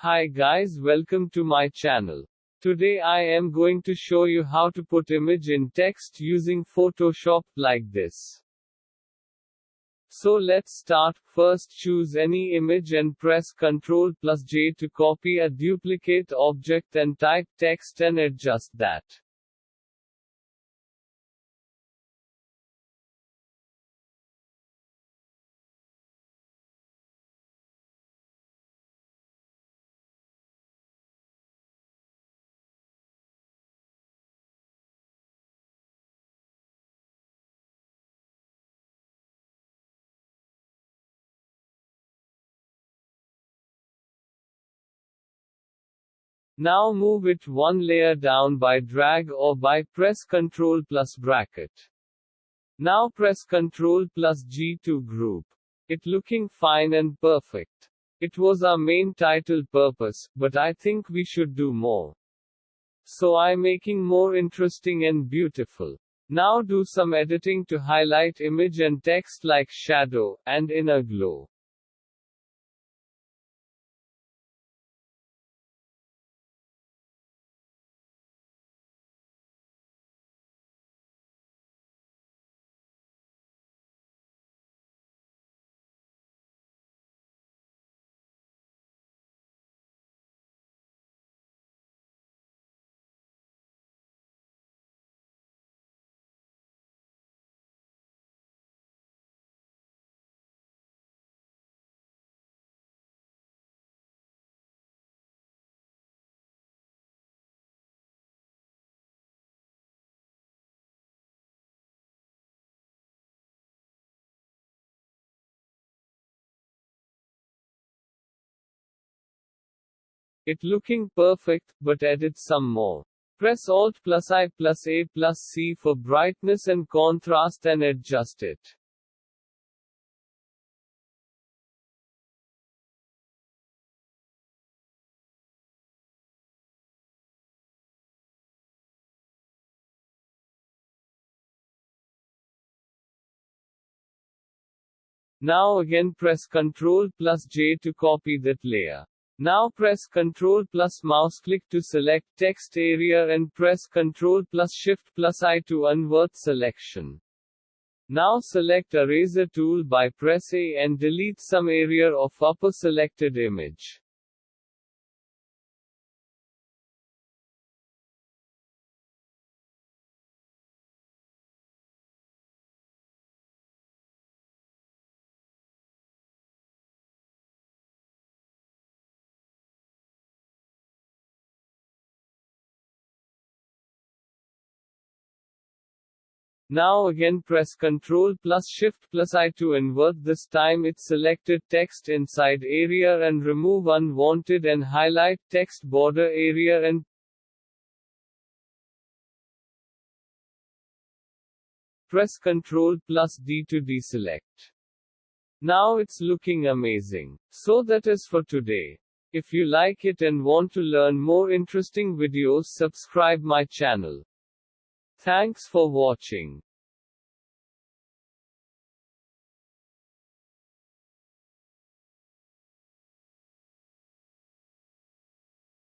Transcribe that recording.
Hi guys, welcome to my channel. Today I am going to show you how to put image in text using Photoshop like this. So let's start. First choose any image and press Ctrl+J to copy a duplicate object and type text and adjust that. Now move it one layer down by drag or by press Ctrl plus bracket. Now press Ctrl plus G to group it, looking fine and perfect. It was our main title purpose, but I think we should do more. So I'm making more interesting and beautiful. Now do some editing to highlight image and text like shadow and inner glow. It looking perfect, but edit some more. Press Alt plus I plus A plus C for brightness and contrast and adjust it. Now again press Ctrl plus J to copy that layer. Now press Ctrl plus mouse click to select text area and press Ctrl plus Shift plus I to invert selection. Now select Eraser tool by press A and delete some area of upper selected image. Now again press Ctrl plus Shift plus I to invert, this time its selected text inside area and remove unwanted and highlight text border area and press Ctrl plus D to deselect. Now it's looking amazing. So that is for today. If you like it and want to learn more interesting videos, subscribe my channel. Thanks for watching.